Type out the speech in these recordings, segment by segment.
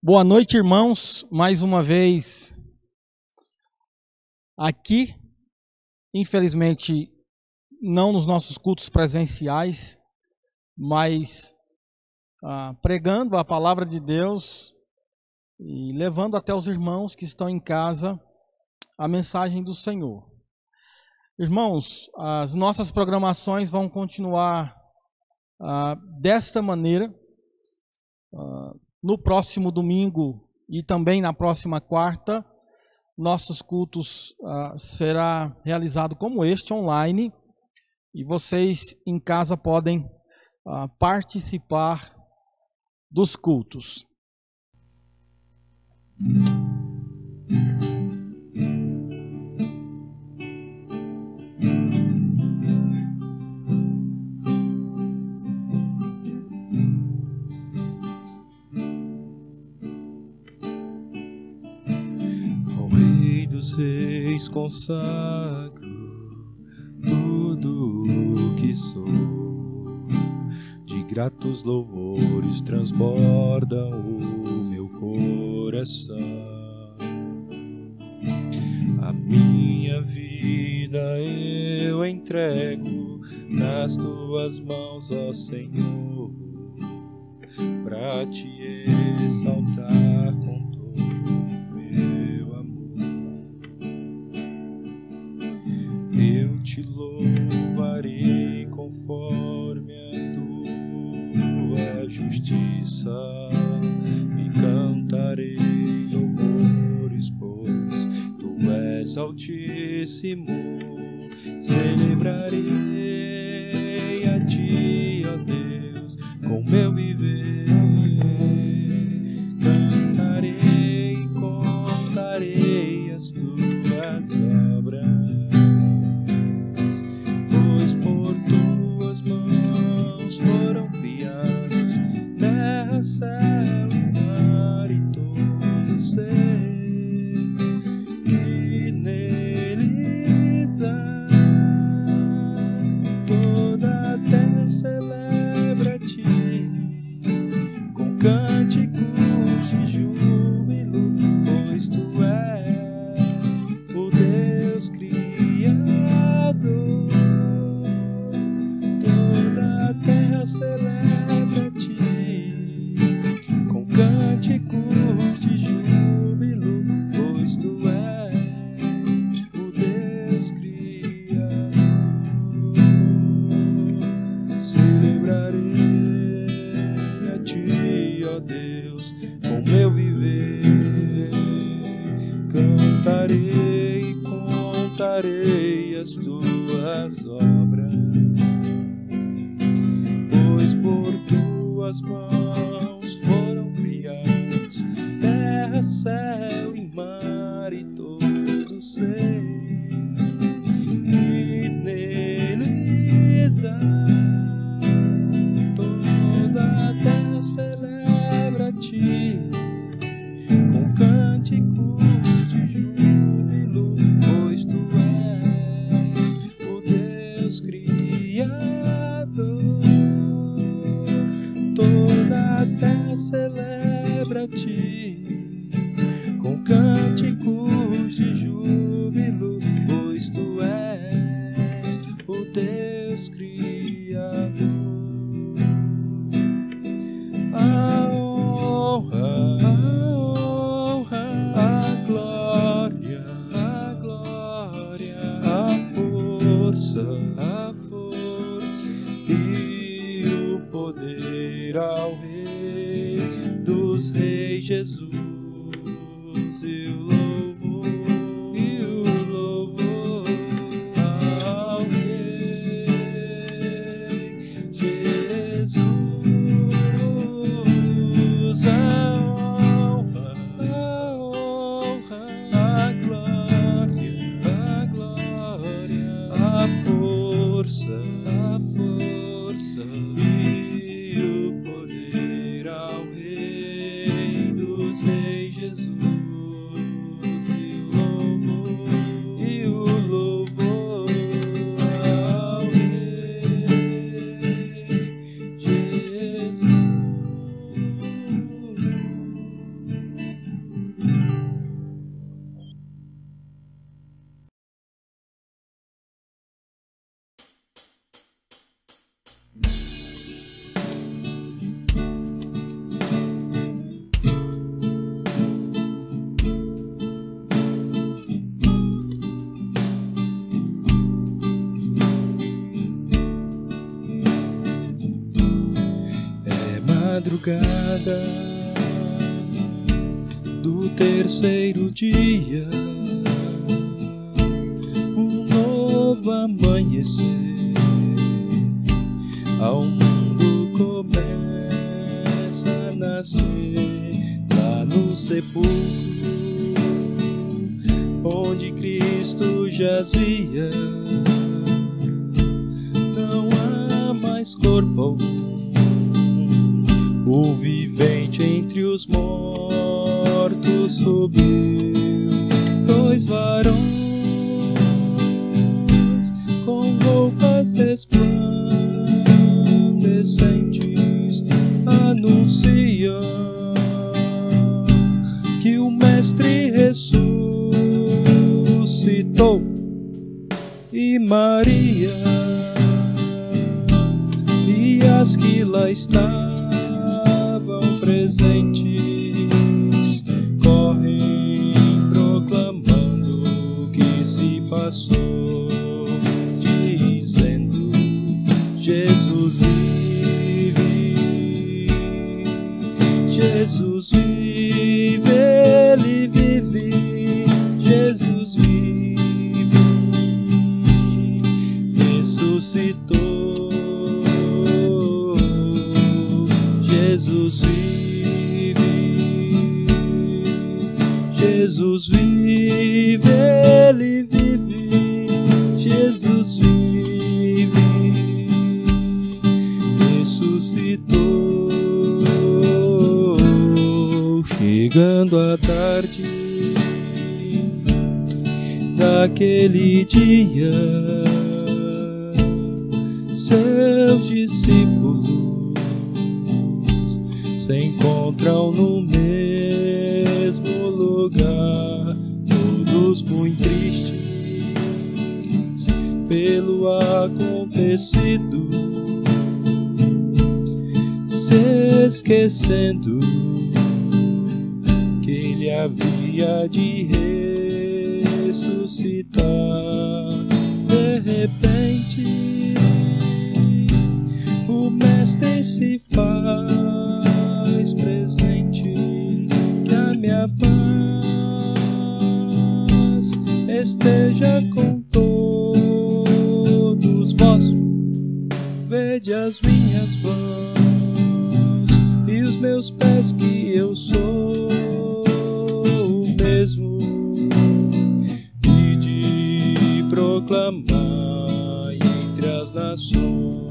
Boa noite, irmãos. Mais uma vez aqui, infelizmente não nos nossos cultos presenciais, mas pregando a palavra de Deus e levando até os irmãos que estão em casa a mensagem do Senhor. Irmãos, as nossas programações vão continuar desta maneira. No próximo domingo e também na próxima quarta, nossos cultos será realizado como este, online, e vocês em casa podem participar dos cultos. Reis consagro tudo o que sou, de gratos louvores transbordam o meu coração. A minha vida eu entrego nas tuas mãos, ó Senhor, pra te exaltar com eu te louvarei conforme a tua justiça e cantarei louvores, pois tu és altíssimo. Celebrarei a ti, ó Deus, com meu viver. Cantarei e contarei as tuas obras. Céu, mar e todo ser, e neles há toda a terra celebra-te com cânticos de júbilo, pois tu és o Deus Criador. Toda a terra celebra-te cânticos de júbilo, pois tu és o Deus Criador. Celebrarei a ti, ó Deus, com meu viver. Cantarei e contarei as tuas obras, pois por tuas mãos foram criados terra, céu e mar e todo ser, e neles há toda a terra celebra-te com cânticos de júbilo, pois tu és o Deus Criador. Toda a terra celebra-te com cânticos de júbilo, pois tu és o Deus Criador. A honra, a glória, a força e o poder ao Rei dos Reis, Jesus, e o louvor ao Rei Jesus. A honra, a glória, a força e o poder ao Rei dos madrugada do terceiro dia, um novo amanhecer, ao mundo começa a nascer, lá no sepulcro onde Cristo jazia. Não há mais corpo algum, o vivente entre os mortos subiu. Dois varões com roupas resplandecentes anunciam que o Mestre ressuscitou. E Maria e as que lá estavam presentes correm proclamando o que se passou, dizendo: Jesus vive, Jesus vive, Ele vive, Jesus vive, ressuscitou. Jesus vive, Jesus vive, Ele vive, Jesus vive, ressuscitou. Chegando a tarde daquele dia, seus discípulos se encontram no mesmo lugar, todos muito tristes pelo acontecido, se esquecendo que Ele havia de ressuscitar. De repente, o Mestre se faz presente, que a minha paz esteja com todos vós. Vede as minhas mãos e os meus pés, que eu sou o mesmo, e de proclamar entre as nações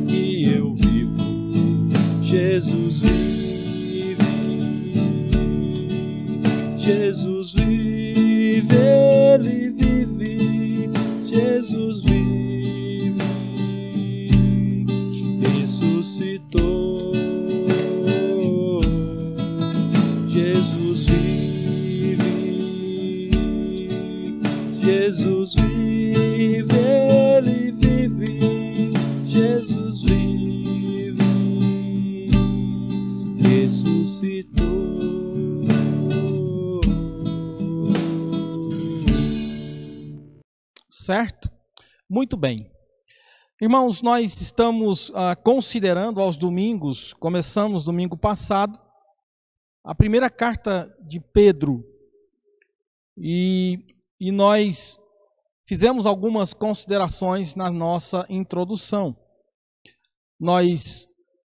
que eu vivo. Jesus vive, Jesus vive, Ele vive, Jesus vive, ressuscitou. Jesus vive, Jesus vive, Ele vive, Jesus vive, ressuscitou. Certo? Muito bem. Irmãos, nós estamos considerando aos domingos, começamos domingo passado, a primeira carta de Pedro, e nós fizemos algumas considerações na nossa introdução. Nós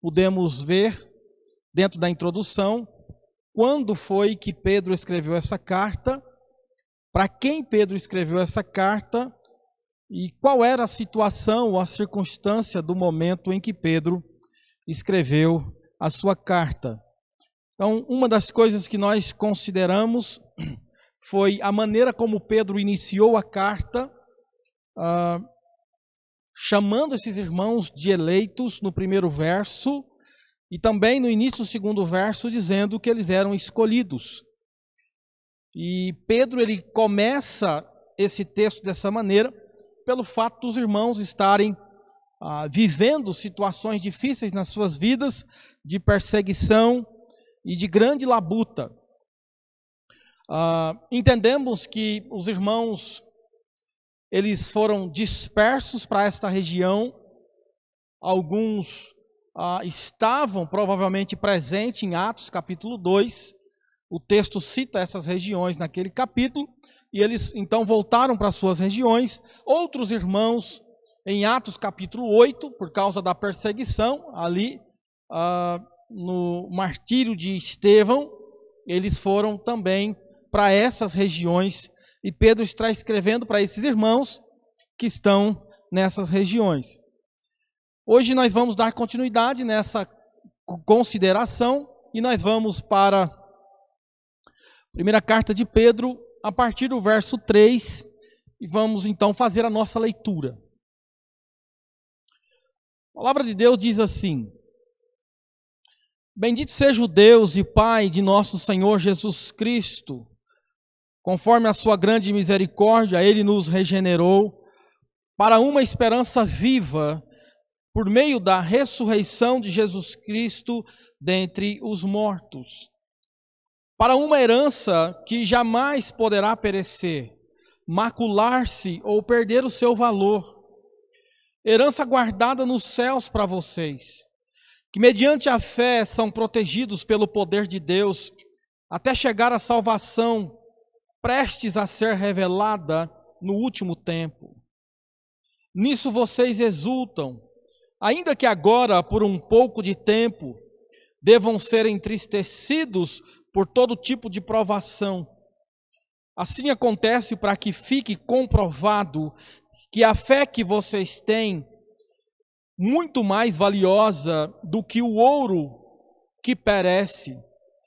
pudemos ver, dentro da introdução, quando foi que Pedro escreveu essa carta, para quem Pedro escreveu essa carta, e qual era a situação ou a circunstância do momento em que Pedro escreveu a sua carta. Então, uma das coisas que nós consideramos foi a maneira como Pedro iniciou a carta, chamando esses irmãos de eleitos no primeiro verso, e também no início do segundo verso, dizendo que eles eram escolhidos. E Pedro, ele começa esse texto dessa maneira, pelo fato dos irmãos estarem vivendo situações difíceis nas suas vidas, de perseguição e de grande labuta. Entendemos que os irmãos, eles foram dispersos para esta região, alguns estavam provavelmente presentes em Atos capítulo 2. O texto cita essas regiões naquele capítulo, e eles então voltaram para suas regiões. Outros irmãos, em Atos capítulo 8, por causa da perseguição, ali no martírio de Estevão, eles foram também para essas regiões, e Pedro está escrevendo para esses irmãos que estão nessas regiões. Hoje nós vamos dar continuidade nessa consideração, e nós vamos para a primeira carta de Pedro, a partir do verso 3, e vamos então fazer a nossa leitura. A palavra de Deus diz assim: Bendito seja o Deus e Pai de nosso Senhor Jesus Cristo. Conforme a sua grande misericórdia, Ele nos regenerou para uma esperança viva por meio da ressurreição de Jesus Cristo dentre os mortos, para uma herança que jamais poderá perecer, macular-se ou perder o seu valor. Herança guardada nos céus para vocês, que mediante a fé são protegidos pelo poder de Deus, até chegar à salvação, prestes a ser revelada no último tempo. Nisso vocês exultam, ainda que agora, por um pouco de tempo, devam ser entristecidos por todo tipo de provação. Assim acontece para que fique comprovado que a fé que vocês têm, muito mais valiosa do que o ouro que perece,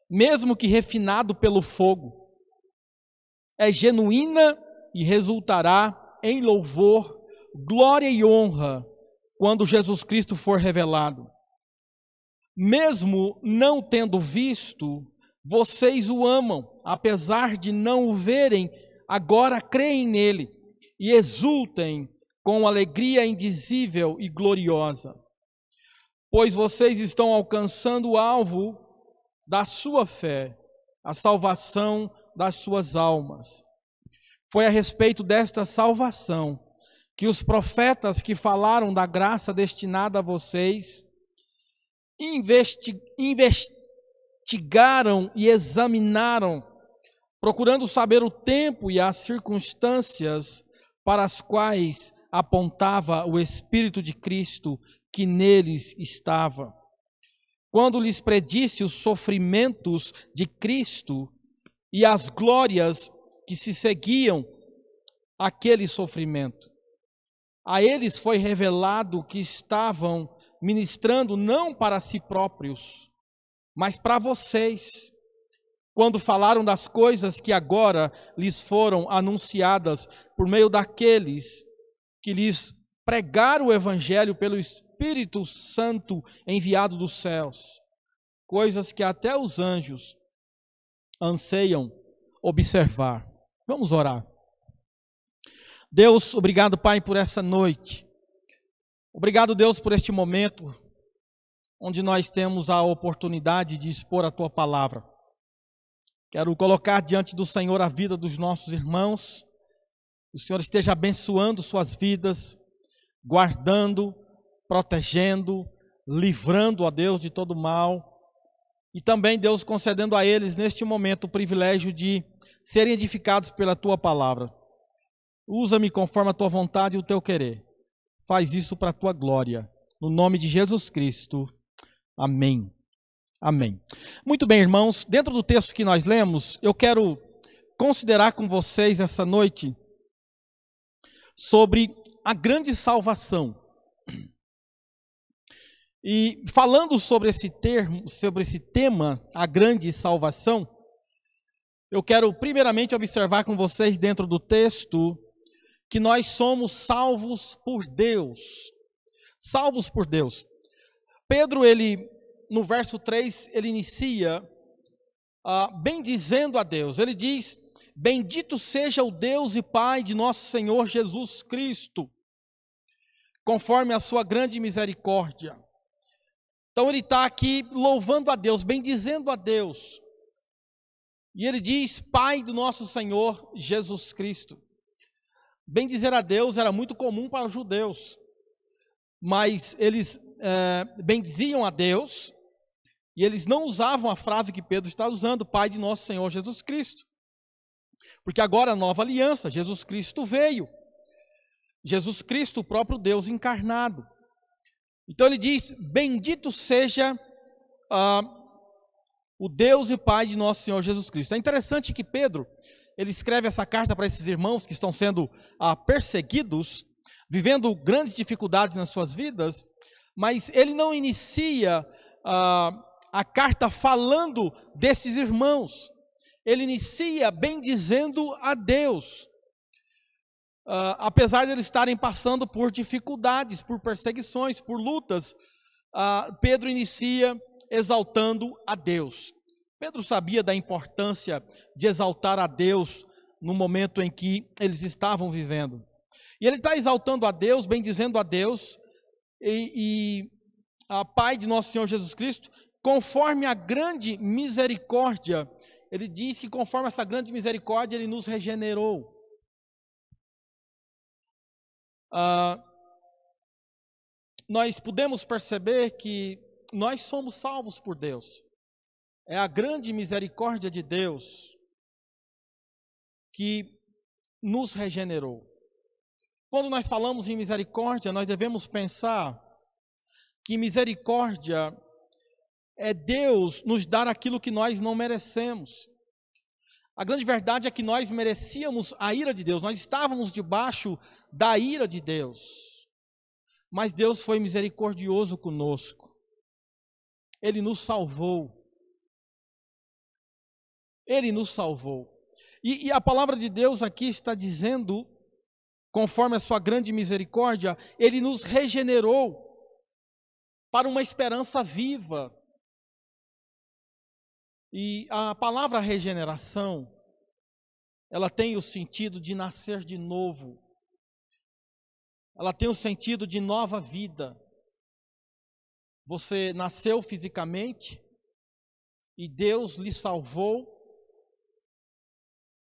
mesmo que refinado pelo fogo, é genuína e resultará em louvor, glória e honra quando Jesus Cristo for revelado. Mesmo não tendo visto, vocês o amam, apesar de não o verem, agora creem nele e exultem com alegria indizível e gloriosa, pois vocês estão alcançando o alvo da sua fé, a salvação das suas almas. Foi a respeito desta salvação que os profetas que falaram da graça destinada a vocês investigaram e examinaram, procurando saber o tempo e as circunstâncias para as quais apontava o Espírito de Cristo que neles estava, quando lhes predisse os sofrimentos de Cristo e as glórias que se seguiam àquele sofrimento. A eles foi revelado que estavam ministrando não para si próprios, mas para vocês, quando falaram das coisas que agora lhes foram anunciadas por meio daqueles que lhes pregaram o Evangelho pelo Espírito Santo enviado dos céus, coisas que até os anjos anseiam observar. Vamos orar. Deus, obrigado, Pai, por essa noite. Obrigado, Deus, por este momento onde nós temos a oportunidade de expor a Tua palavra. Quero colocar diante do Senhor a vida dos nossos irmãos. Que o Senhor esteja abençoando suas vidas, guardando, protegendo, livrando a Deus de todo mal. E também, Deus, concedendo a eles neste momento o privilégio de serem edificados pela Tua palavra. Usa-me conforme a Tua vontade e o Teu querer. Faz isso para a Tua glória. No nome de Jesus Cristo. Amém. Amém. Muito bem, irmãos. Dentro do texto que nós lemos, eu quero considerar com vocês essa noite sobre a grande salvação. E falando sobre esse tema, a grande salvação, eu quero primeiramente observar com vocês dentro do texto que nós somos salvos por Deus. Salvos por Deus. Pedro, no verso 3, ele inicia bendizendo a Deus. Ele diz: Bendito seja o Deus e Pai de nosso Senhor Jesus Cristo, conforme a sua grande misericórdia. Então ele está aqui louvando a Deus, bendizendo a Deus. E ele diz: Pai do nosso Senhor Jesus Cristo. Bendizer a Deus era muito comum para os judeus, mas eles bendiziam a Deus, e eles não usavam a frase que Pedro está usando, Pai de nosso Senhor Jesus Cristo. Porque agora a nova aliança, Jesus Cristo veio. Jesus Cristo, o próprio Deus encarnado. Então ele diz, bendito seja o Deus e Pai de nosso Senhor Jesus Cristo. É interessante que Pedro, ele escreve essa carta para esses irmãos que estão sendo perseguidos, vivendo grandes dificuldades nas suas vidas, mas ele não inicia a carta falando desses irmãos. Ele inicia bendizendo a Deus. Apesar de eles estarem passando por dificuldades, por perseguições, por lutas, Pedro inicia exaltando a Deus. Pedro sabia da importância de exaltar a Deus no momento em que eles estavam vivendo. E ele está exaltando a Deus, bendizendo a Deus, e a Pai de nosso Senhor Jesus Cristo, conforme a grande misericórdia. Ele diz que conforme essa grande misericórdia, Ele nos regenerou. Nós podemos perceber que nós somos salvos por Deus. É a grande misericórdia de Deus que nos regenerou. Quando nós falamos em misericórdia, nós devemos pensar que misericórdia é Deus nos dar aquilo que nós não merecemos. A grande verdade é que nós merecíamos a ira de Deus, nós estávamos debaixo da ira de Deus. Mas Deus foi misericordioso conosco. Ele nos salvou. Ele nos salvou. E a palavra de Deus aqui está dizendo, conforme a sua grande misericórdia, Ele nos regenerou para uma esperança viva. E a palavra regeneração, ela tem o sentido de nascer de novo. Ela tem o sentido de nova vida. Você nasceu fisicamente e Deus lhe salvou.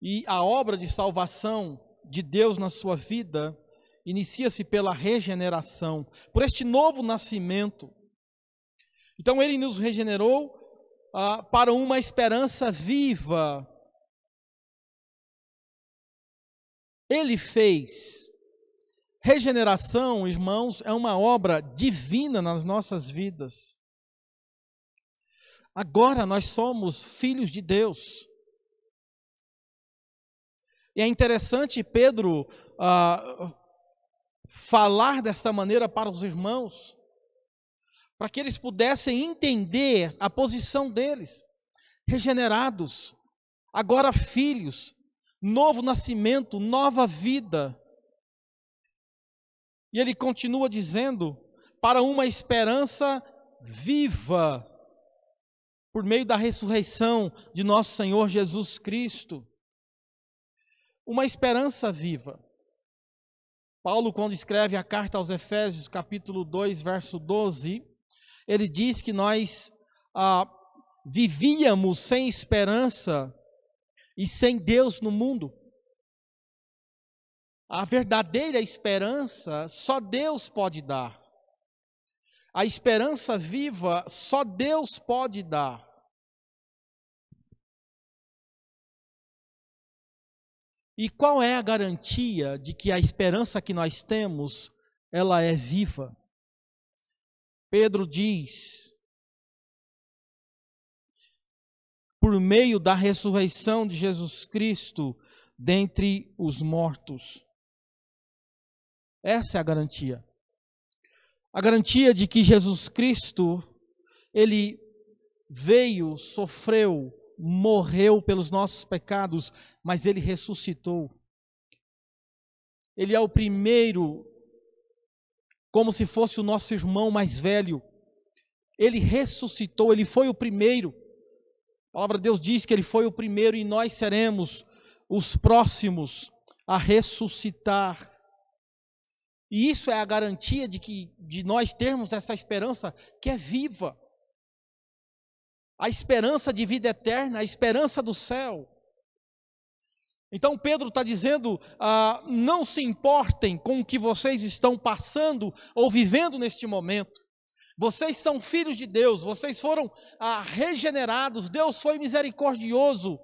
E a obra de salvação de Deus na sua vida inicia-se pela regeneração, por este novo nascimento. Então Ele nos regenerou para uma esperança viva. Ele fez. Regeneração, irmãos, é uma obra divina nas nossas vidas. Agora nós somos filhos de Deus. E é interessante Pedro falar desta maneira para os irmãos, para que eles pudessem entender a posição deles, regenerados, agora filhos, novo nascimento, nova vida. E ele continua dizendo, para uma esperança viva, por meio da ressurreição de nosso Senhor Jesus Cristo. Uma esperança viva. Paulo, quando escreve a carta aos Efésios, capítulo 2, verso 12, ele diz que nós vivíamos sem esperança e sem Deus no mundo. A verdadeira esperança só Deus pode dar. A esperança viva só Deus pode dar. E qual é a garantia de que a esperança que nós temos, ela é viva? Pedro diz, por meio da ressurreição de Jesus Cristo dentre os mortos. Essa é a garantia. A garantia de que Jesus Cristo, Ele veio, sofreu, morreu pelos nossos pecados, mas Ele ressuscitou. Ele é o primeiro, como se fosse o nosso irmão mais velho. Ele ressuscitou, Ele foi o primeiro. A palavra de Deus diz que Ele foi o primeiro e nós seremos os próximos a ressuscitar. E isso é a garantia de nós termos essa esperança que é viva. A esperança de vida eterna, a esperança do céu. Então Pedro está dizendo, não se importem com o que vocês estão passando ou vivendo neste momento. Vocês são filhos de Deus, vocês foram regenerados, Deus foi misericordioso.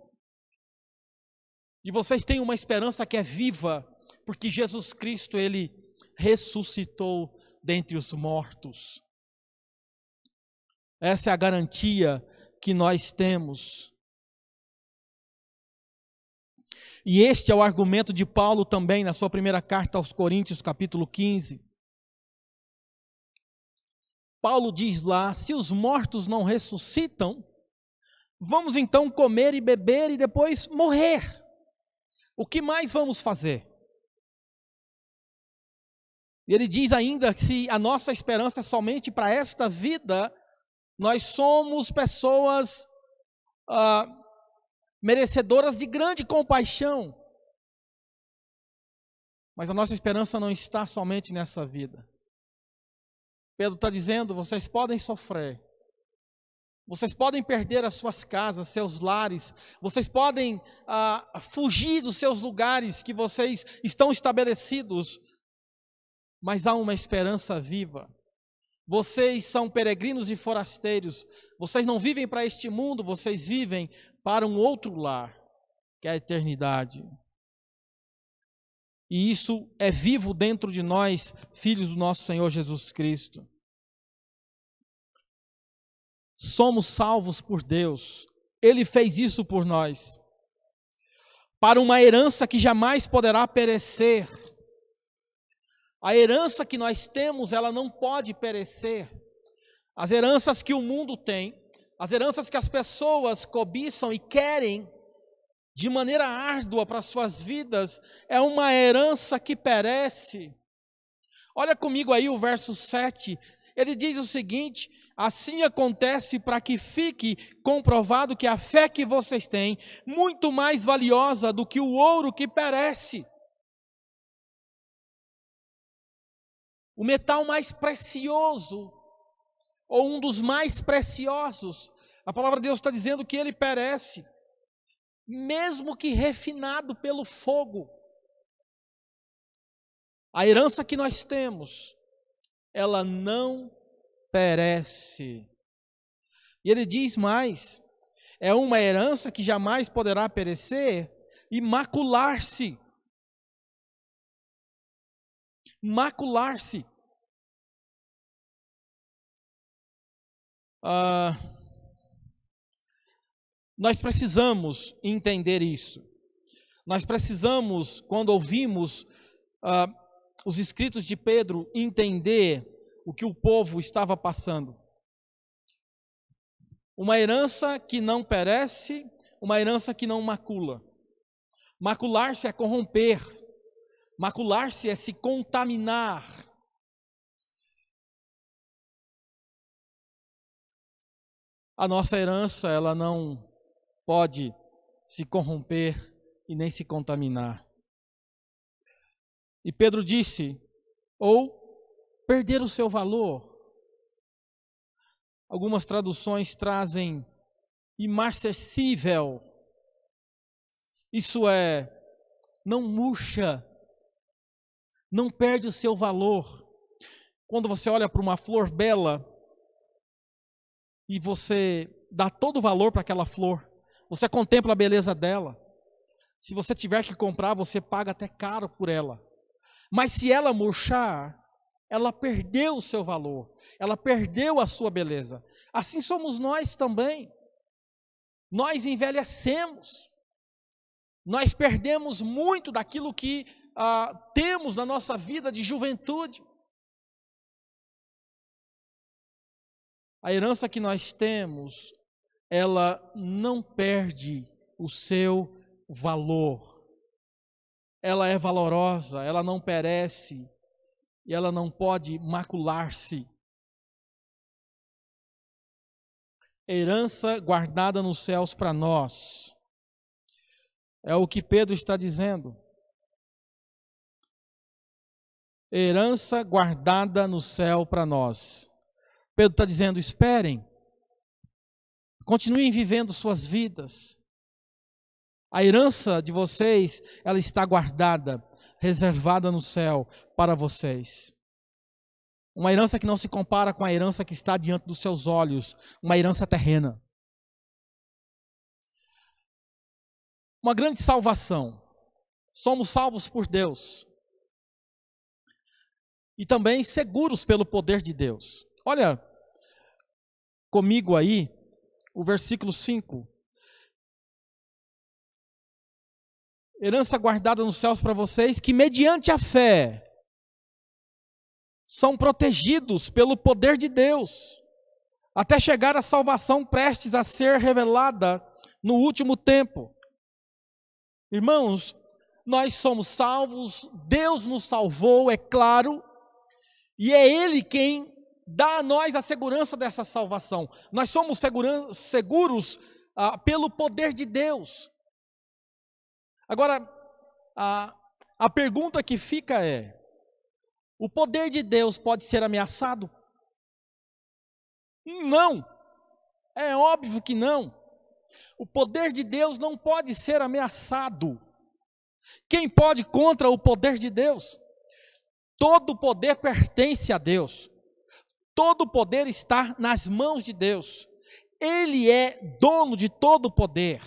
E vocês têm uma esperança que é viva, porque Jesus Cristo, Ele ressuscitou dentre os mortos. Essa é a garantia que nós temos. E este é o argumento de Paulo também na sua primeira carta aos Coríntios, capítulo 15. Paulo diz lá: se os mortos não ressuscitam, vamos então comer e beber e depois morrer. O que mais vamos fazer? E ele diz ainda que se a nossa esperança é somente para esta vida, nós somos pessoas merecedoras de grande compaixão. Mas a nossa esperança não está somente nessa vida. Pedro está dizendo: vocês podem sofrer, vocês podem perder as suas casas, seus lares, vocês podem fugir dos seus lugares que vocês estão estabelecidos, mas há uma esperança viva. Vocês são peregrinos e forasteiros, vocês não vivem para este mundo, vocês vivem para um outro lar, que é a eternidade. E isso é vivo dentro de nós, filhos do nosso Senhor Jesus Cristo. Somos salvos por Deus. Ele fez isso por nós, para uma herança que jamais poderá perecer. A herança que nós temos, ela não pode perecer. As heranças que o mundo tem, as heranças que as pessoas cobiçam e querem de maneira árdua para as suas vidas, é uma herança que perece. Olha comigo aí o verso 7, ele diz o seguinte: assim acontece para que fique comprovado que a fé que vocês têm, muito mais valiosa do que o ouro que perece. O metal mais precioso, ou um dos mais preciosos, a palavra de Deus está dizendo que ele perece, mesmo que refinado pelo fogo. A herança que nós temos, ela não perece. E ele diz mais: é uma herança que jamais poderá perecer e macular-se. Macular-se. Nós precisamos entender isso. Nós precisamos, quando ouvimos os escritos de Pedro, entender o que o povo estava passando. Uma herança que não perece, uma herança que não macula. Macular-se é corromper. Macular-se é se contaminar. A nossa herança, ela não pode se corromper e nem se contaminar. E Pedro disse, ou perder o seu valor. Algumas traduções trazem imarcessível. Isso é, não murcha, não perde o seu valor. Quando você olha para uma flor bela e você dá todo o valor para aquela flor, você contempla a beleza dela. Se você tiver que comprar, você paga até caro por ela. Mas se ela murchar, ela perdeu o seu valor, ela perdeu a sua beleza. Assim somos nós também. Nós envelhecemos, nós perdemos muito daquilo que temos na nossa vida de juventude. A herança que nós temos, ela não perde o seu valor. Ela é valorosa, ela não perece e ela não pode macular-se. Herança guardada nos céus para nós. É o que Pedro está dizendo. Herança guardada no céu para nós. Pedro está dizendo, esperem. Continuem vivendo suas vidas. A herança de vocês, ela está guardada, reservada no céu para vocês. Uma herança que não se compara com a herança que está diante dos seus olhos, uma herança terrena. Uma grande salvação. Somos salvos por Deus. E também seguros pelo poder de Deus. Olha comigo aí o versículo 5. Herança guardada nos céus para vocês, que mediante a fé são protegidos pelo poder de Deus, até chegar à salvação prestes a ser revelada no último tempo. Irmãos, nós somos salvos, Deus nos salvou, é claro, e é Ele quem dá a nós a segurança dessa salvação. Nós somos seguros pelo poder de Deus. Agora, a pergunta que fica é: o poder de Deus pode ser ameaçado? Não, é óbvio que não. O poder de Deus não pode ser ameaçado. Quem pode contra o poder de Deus? Todo o poder pertence a Deus. Todo o poder está nas mãos de Deus. Ele é dono de todo o poder.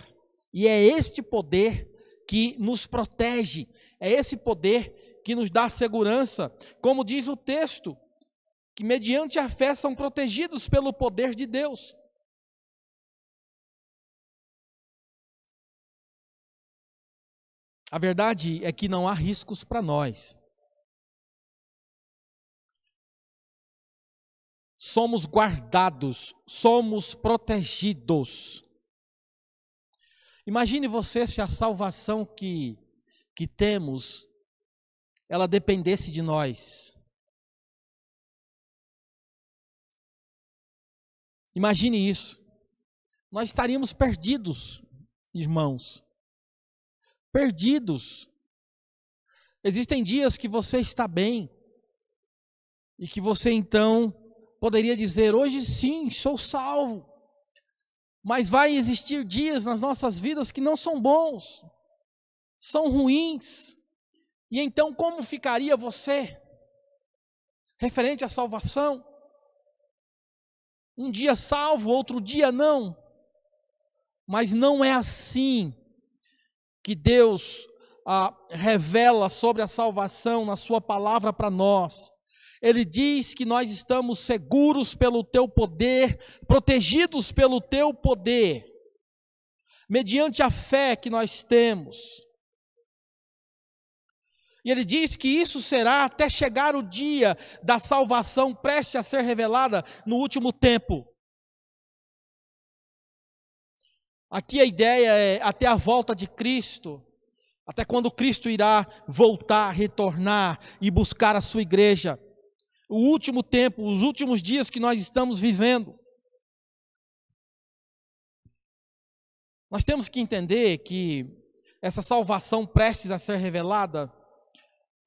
E é este poder que nos protege. É esse poder que nos dá segurança. Como diz o texto, que mediante a fé são protegidos pelo poder de Deus. A verdade é que não há riscos para nós. Somos guardados, somos protegidos. Imagine você se a salvação que temos, ela dependesse de nós. Imagine isso. Nós estaríamos perdidos, irmãos. Perdidos. Existem dias que você está bem e que você então poderia dizer: hoje sim, sou salvo. Mas vai existir dias nas nossas vidas que não são bons, são ruins. E então como ficaria você referente à salvação? Um dia salvo, outro dia não. Mas não é assim que Deus revela sobre a salvação na sua palavra para nós. Ele diz que nós estamos seguros pelo teu poder, protegidos pelo teu poder, mediante a fé que nós temos. E ele diz que isso será até chegar o dia da salvação prestes a ser revelada no último tempo. Aqui a ideia é até a volta de Cristo, até quando Cristo irá voltar, retornar e buscar a sua igreja. O último tempo, os últimos dias que nós estamos vivendo. Nós temos que entender que essa salvação prestes a ser revelada,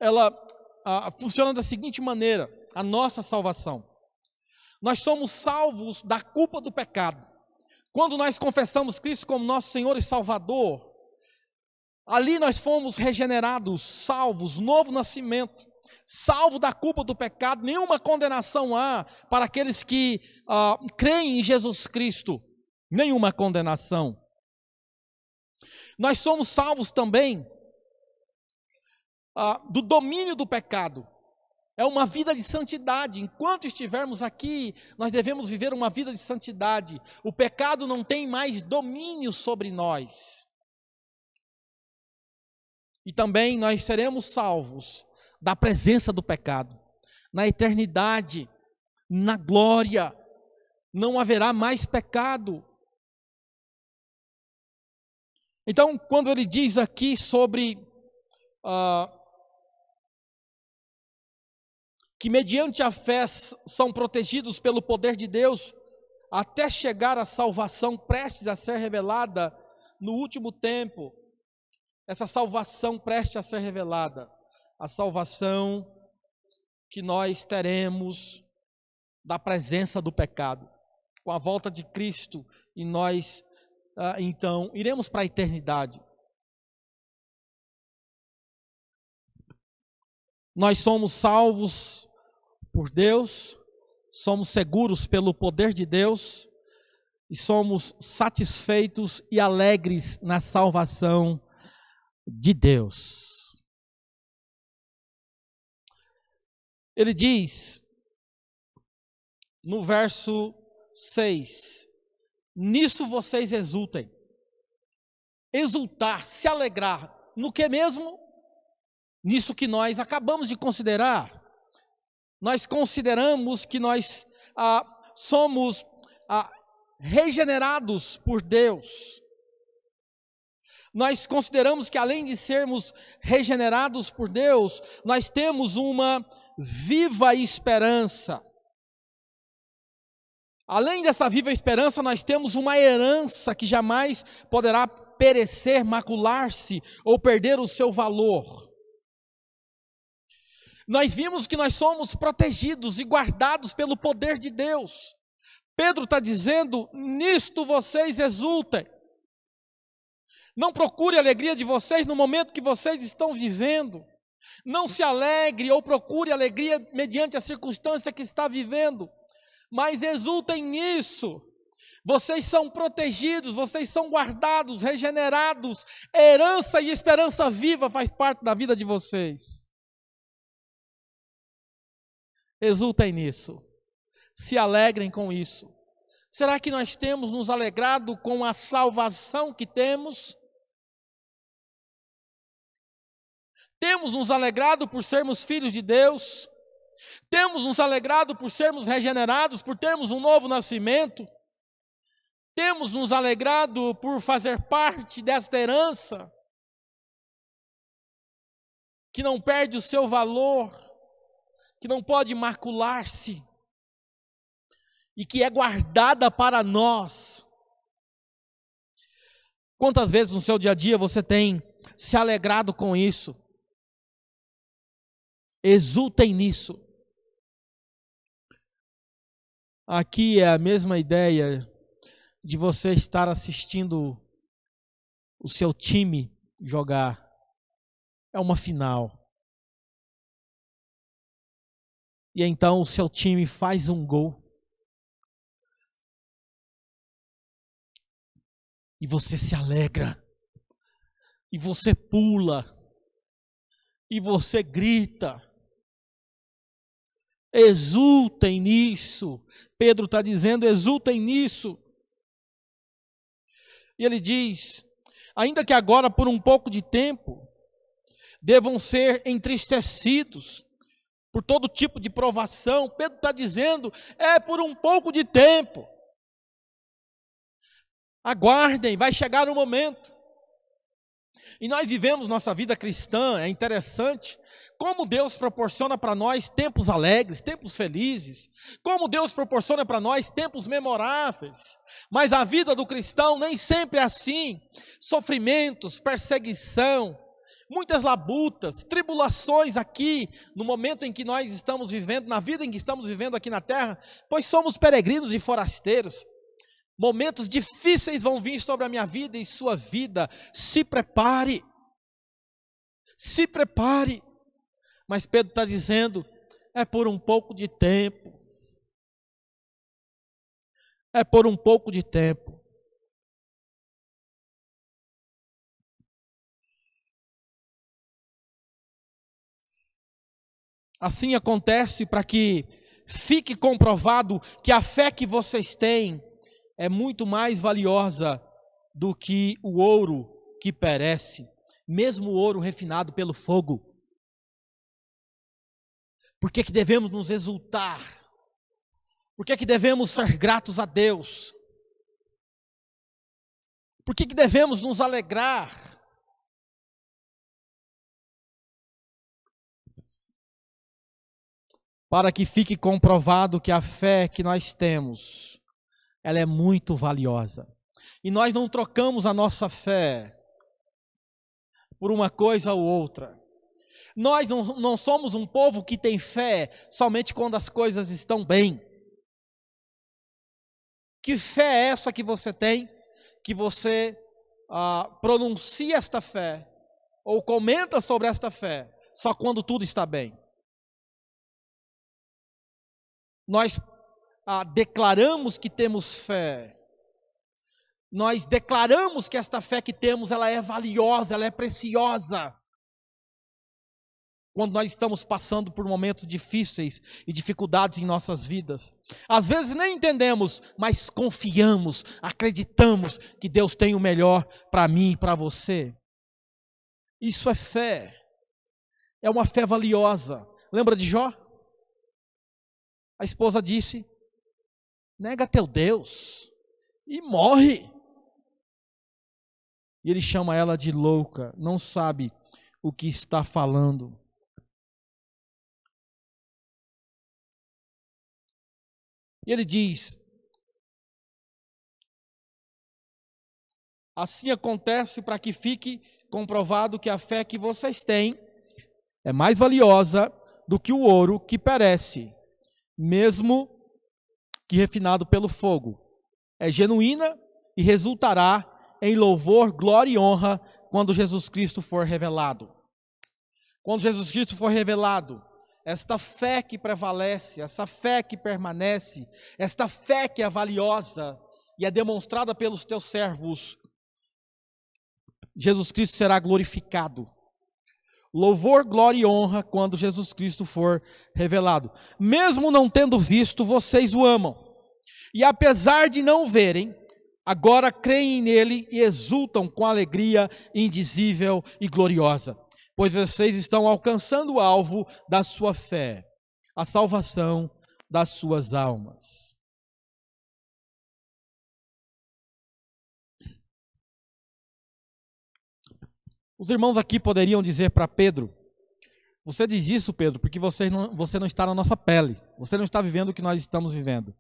ela funciona da seguinte maneira: a nossa salvação. Nós somos salvos da culpa do pecado. Quando nós confessamos Cristo como nosso Senhor e Salvador, ali nós fomos regenerados, salvos, novo nascimento, salvo da culpa do pecado. Nenhuma condenação há para aqueles que creem em Jesus Cristo, nenhuma condenação. Nós somos salvos também do domínio do pecado. É uma vida de santidade. Enquanto estivermos aqui, nós devemos viver uma vida de santidade. O pecado não tem mais domínio sobre nós. E também nós seremos salvos da presença do pecado. Na eternidade, na glória, não haverá mais pecado. Então, quando ele diz aqui sobre que mediante a fé são protegidos pelo poder de Deus, até chegar à salvação prestes a ser revelada no último tempo. Essa salvação prestes a ser revelada, a salvação que nós teremos da presença do pecado, com a volta de Cristo, e nós então iremos para a eternidade. Nós somos salvos por Deus, somos seguros pelo poder de Deus e somos satisfeitos e alegres na salvação de Deus. Ele diz no verso 6: nisso vocês exultem. Exultar, se alegrar, no que mesmo? Nisso que nós acabamos de considerar. Nós consideramos que nós somos regenerados por Deus. Nós consideramos que além de sermos regenerados por Deus, nós temos uma viva esperança. Além dessa viva esperança, nós temos uma herança que jamais poderá perecer, macular-se ou perder o seu valor. Nós vimos que nós somos protegidos e guardados pelo poder de Deus. Pedro está dizendo: nisto vocês exultem. Não procure a alegria de vocês no momento que vocês estão vivendo. Não se alegre ou procure alegria mediante a circunstância que está vivendo. Mas exultem nisso. Vocês são protegidos, vocês são guardados, regenerados. Herança e esperança viva faz parte da vida de vocês. Exultem nisso, se alegrem com isso. Será que nós temos nos alegrado com a salvação que temos? Temos nos alegrado por sermos filhos de Deus? Temos nos alegrado por sermos regenerados, por termos um novo nascimento? Temos nos alegrado por fazer parte desta herança que não perde o seu valor, que não pode macular-se e que é guardada para nós? Quantas vezes no seu dia a dia você tem se alegrado com isso? Exultem nisso. Aqui é a mesma ideia de você estar assistindo o seu time jogar. É uma final. E então o seu time faz um gol. E você se alegra. E você pula. E você grita. Exultem nisso. Pedro está dizendo: exultem nisso. E ele diz: ainda que agora por um pouco de tempo devam ser entristecidos por todo tipo de provação. Pedro está dizendo: é por um pouco de tempo. Aguardem, vai chegar o momento. E nós vivemos nossa vida cristã, é interessante como Deus proporciona para nós tempos alegres, tempos felizes, como Deus proporciona para nós tempos memoráveis. Mas a vida do cristão nem sempre é assim. Sofrimentos, perseguição, muitas labutas, tribulações aqui, no momento em que nós estamos vivendo, na vida em que estamos vivendo aqui na terra, pois somos peregrinos e forasteiros. Momentos difíceis vão vir sobre a minha vida e sua vida. Se prepare. Se prepare. Mas Pedro está dizendo: é por um pouco de tempo. É por um pouco de tempo. Assim acontece para que fique comprovado que a fé que vocês têm é muito mais valiosa do que o ouro que perece, mesmo o ouro refinado pelo fogo. Por que devemos nos exultar? Por que devemos ser gratos a Deus? Por que devemos nos alegrar? Para que fique comprovado que a fé que nós temos, ela é muito valiosa. E nós não trocamos a nossa fé por uma coisa ou outra. Nós não somos um povo que tem fé somente quando as coisas estão bem. Que fé é essa que você tem? Que você pronuncia esta fé ou comenta sobre esta fé só quando tudo está bem? nós declaramos que temos fé. Nós declaramos que esta fé que temos, ela é valiosa, ela é preciosa. Quando nós estamos passando por momentos difíceis e dificuldades em nossas vidas. Às vezes nem entendemos, mas confiamos, acreditamos que Deus tem o melhor para mim e para você. Isso é fé. É uma fé valiosa. Lembra de Jó? A esposa disse: nega teu Deus e morre. E ele chama ela de louca, não sabe o que está falando. E ele diz: assim acontece para que fique comprovado que a fé que vocês têm é mais valiosa do que o ouro que perece, mesmo que refinado pelo fogo. É genuína e resultará em louvor, glória e honra quando Jesus Cristo for revelado. Quando Jesus Cristo for revelado, esta fé que prevalece, essa fé que permanece, esta fé que é valiosa e é demonstrada pelos teus servos, Jesus Cristo será glorificado. Louvor, glória e honra quando Jesus Cristo for revelado. Mesmo não tendo visto, vocês o amam. E apesar de não verem, agora creem nele e exultam com alegria indizível e gloriosa. Pois vocês estão alcançando o alvo da sua fé, a salvação das suas almas. Os irmãos aqui poderiam dizer para Pedro: você diz isso, Pedro, porque você não está na nossa pele, você não está vivendo o que nós estamos vivendo.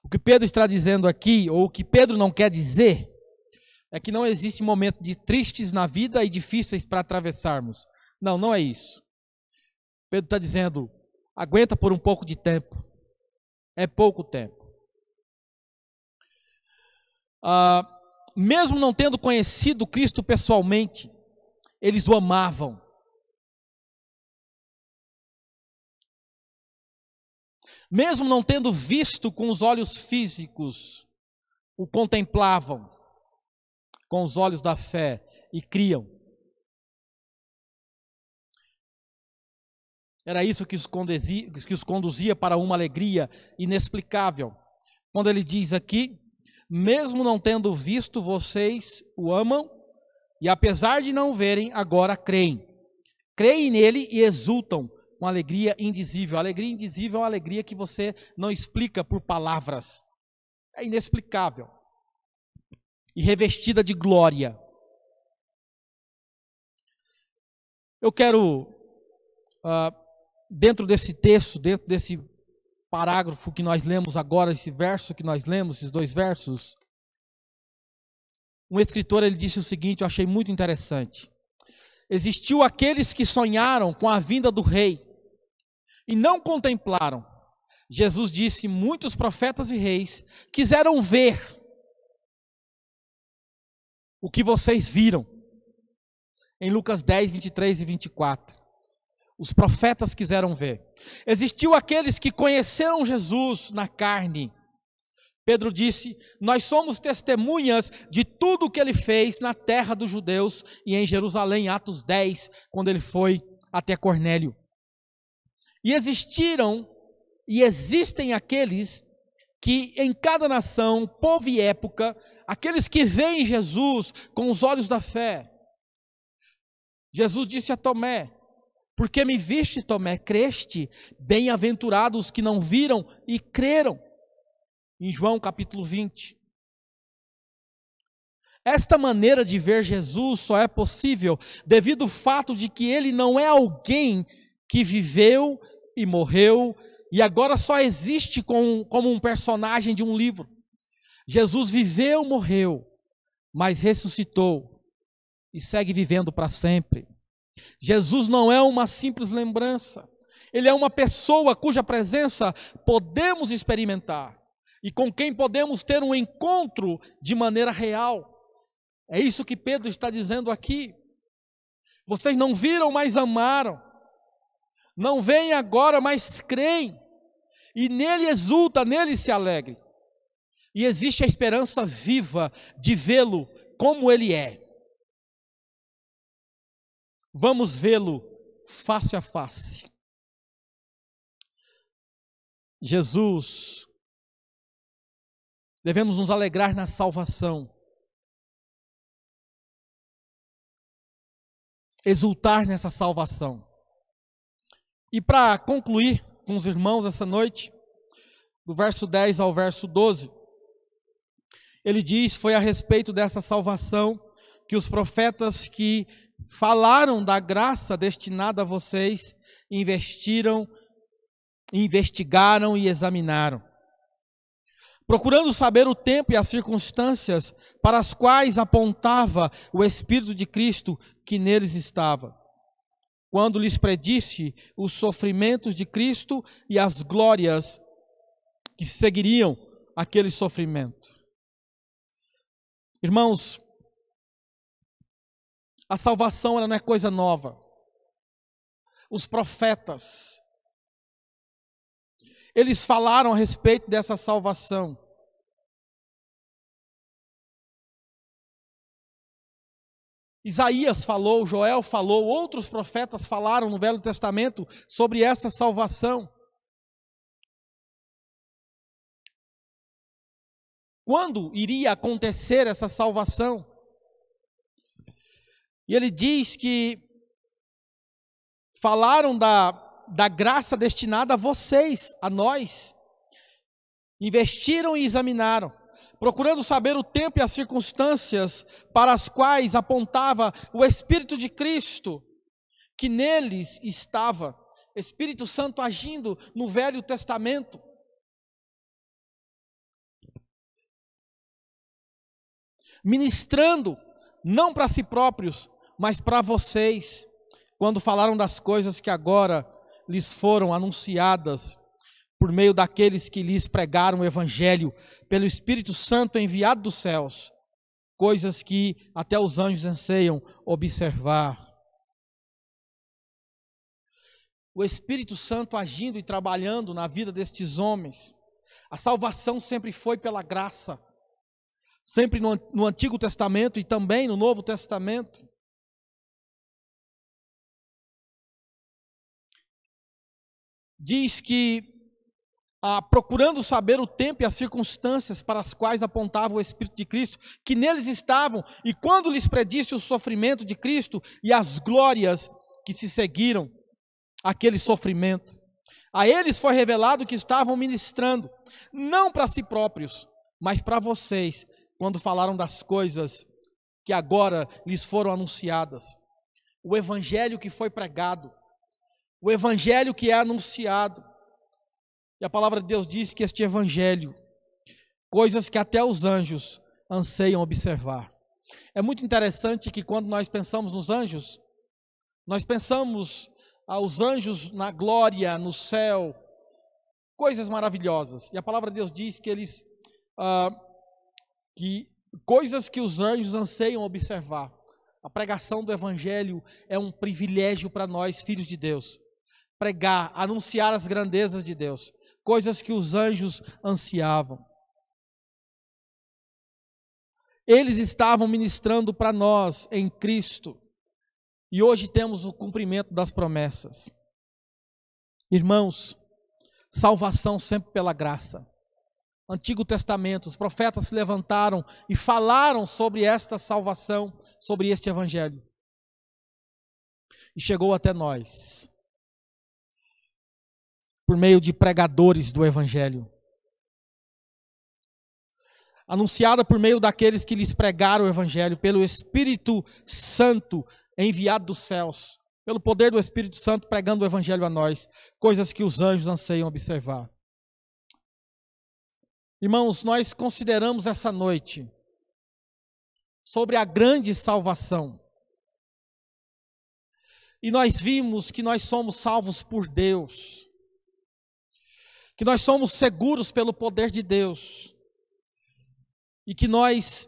O que Pedro está dizendo aqui, ou o que Pedro não quer dizer, é que não existe momento de tristes na vida e difíceis para atravessarmos. Não, não é isso. Pedro está dizendo: aguenta por um pouco de tempo. É pouco tempo. Mesmo não tendo conhecido Cristo pessoalmente, eles o amavam. Mesmo não tendo visto com os olhos físicos, o contemplavam com os olhos da fé e criam. Era isso que os conduzia para uma alegria inexplicável. Quando ele diz aqui: mesmo não tendo visto, vocês o amam, e apesar de não verem, agora creem. Creem nele e exultam com alegria indizível. A alegria indizível é uma alegria que você não explica por palavras. É inexplicável. E revestida de glória. Eu quero, dentro desse texto, dentro desse parágrafo que nós lemos agora, esse verso que nós lemos, esses dois versos, um escritor, ele disse o seguinte, eu achei muito interessante: existiu aqueles que sonharam com a vinda do rei e não contemplaram. Jesus disse: muitos profetas e reis quiseram ver o que vocês viram. Em Lucas 10, 23 e 24. Os profetas quiseram ver. Existiu aqueles que conheceram Jesus na carne. Pedro disse: nós somos testemunhas de tudo o que ele fez na terra dos judeus e em Jerusalém, Atos 10, quando ele foi até Cornélio. E existiram e existem aqueles que em cada nação, povo e época, aqueles que veem Jesus com os olhos da fé. Jesus disse a Tomé: porque me viste, Tomé, creste? Bem-aventurados os que não viram e creram. Em João capítulo 20. Esta maneira de ver Jesus só é possível devido ao fato de que ele não é alguém que viveu e morreu e agora só existe como um personagem de um livro. Jesus viveu, morreu, mas ressuscitou e segue vivendo para sempre. Jesus não é uma simples lembrança. Ele é uma pessoa cuja presença podemos experimentar e com quem podemos ter um encontro de maneira real. É isso que Pedro está dizendo aqui. Vocês não viram, mas amaram. Não veem agora, mas creem. e nele exulta, nele se alegre. E existe a esperança viva de vê-lo como ele é. Vamos vê-lo face a face. Jesus, devemos nos alegrar na salvação, exultar nessa salvação. E para concluir com os irmãos essa noite, do verso 10 ao verso 12, ele diz: foi a respeito dessa salvação que os profetas que falaram da graça destinada a vocês investigaram e examinaram, procurando saber o tempo e as circunstâncias para as quais apontava o Espírito de Cristo que neles estava, quando lhes predisse os sofrimentos de Cristo e as glórias que seguiriam aquele sofrimento. Irmãos, a salvação ela não é coisa nova. Os profetas, eles falaram a respeito dessa salvação. Isaías falou, Joel falou, outros profetas falaram no Velho Testamento sobre essa salvação. Quando iria acontecer essa salvação? E ele diz que falaram da graça destinada a vocês, a nós. Investiram e examinaram, procurando saber o tempo e as circunstâncias para as quais apontava o Espírito de Cristo, que neles estava. Espírito Santo agindo no Velho Testamento. Ministrando, não para si próprios, mas para vocês, quando falaram das coisas que agora lhes foram anunciadas, por meio daqueles que lhes pregaram o Evangelho, pelo Espírito Santo enviado dos céus, coisas que até os anjos anseiam observar. O Espírito Santo agindo e trabalhando na vida destes homens. A salvação sempre foi pela graça, sempre no Antigo Testamento e também no Novo Testamento. Diz que, procurando saber o tempo e as circunstâncias para as quais apontava o Espírito de Cristo, que neles estavam, e quando lhes predisse o sofrimento de Cristo e as glórias que se seguiram aquele sofrimento, a eles foi revelado que estavam ministrando, não para si próprios, mas para vocês, quando falaram das coisas que agora lhes foram anunciadas. O Evangelho que foi pregado, o Evangelho que é anunciado. E a palavra de Deus diz que este Evangelho, coisas que até os anjos anseiam observar. É muito interessante que quando nós pensamos nos anjos, nós pensamos aos anjos na glória, no céu, coisas maravilhosas. E a palavra de Deus diz que que coisas que os anjos anseiam observar. A pregação do Evangelho é um privilégio para nós, filhos de Deus. Pregar, anunciar as grandezas de Deus, coisas que os anjos ansiavam. Eles estavam ministrando para nós em Cristo, e hoje temos o cumprimento das promessas. Irmãos, salvação sempre pela graça. Antigo Testamento, os profetas se levantaram e falaram sobre esta salvação, sobre este Evangelho. E chegou até nós, por meio de pregadores do Evangelho. Anunciada por meio daqueles que lhes pregaram o Evangelho, pelo Espírito Santo enviado dos céus, pelo poder do Espírito Santo pregando o Evangelho a nós, coisas que os anjos anseiam observar. Irmãos, nós consideramos essa noite sobre a grande salvação. E nós vimos que nós somos salvos por Deus, que nós somos seguros pelo poder de Deus, e que nós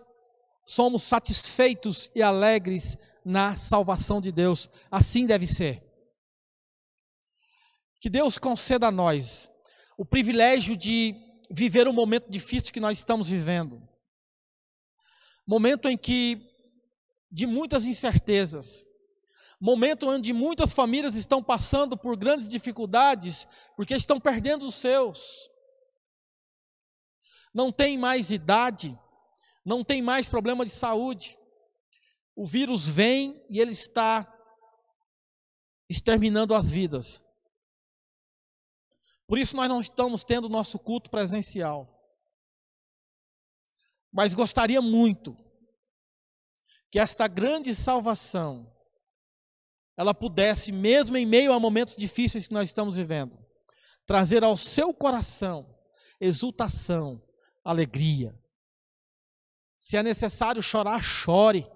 somos satisfeitos e alegres na salvação de Deus. Assim deve ser. Que Deus conceda a nós o privilégio de viver um momento difícil que nós estamos vivendo. Momento em que, de muitas incertezas, momento onde muitas famílias estão passando por grandes dificuldades, porque estão perdendo os seus. Não tem mais idade, não tem mais problema de saúde. O vírus vem e ele está exterminando as vidas. Por isso nós não estamos tendo nosso culto presencial. Mas gostaria muito que esta grande salvação, ela pudesse, mesmo em meio a momentos difíceis que nós estamos vivendo, trazer ao seu coração exultação, alegria. Se é necessário chorar, chore.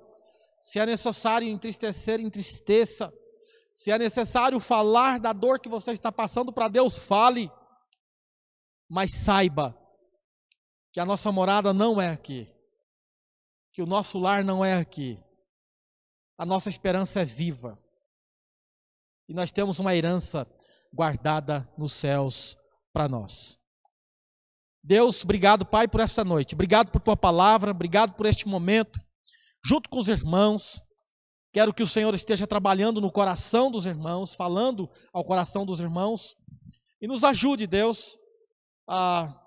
Se é necessário entristecer, entristeça. Se é necessário falar da dor que você está passando para Deus, fale. Mas saiba que a nossa morada não é aqui. Que o nosso lar não é aqui. A nossa esperança é viva. E nós temos uma herança guardada nos céus para nós. Deus, obrigado, Pai, por esta noite. Obrigado por tua palavra, obrigado por este momento. Junto com os irmãos, quero que o Senhor esteja trabalhando no coração dos irmãos, falando ao coração dos irmãos. E nos ajude, Deus, a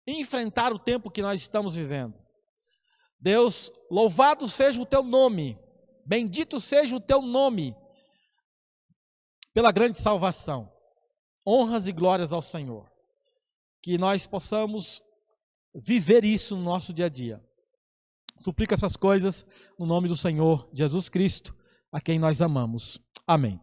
enfrentar o tempo que nós estamos vivendo. Deus, louvado seja o teu nome, bendito seja o teu nome, pela grande salvação. Honras e glórias ao Senhor. Que nós possamos viver isso no nosso dia a dia. Suplico essas coisas no nome do Senhor Jesus Cristo, a quem nós amamos. Amém.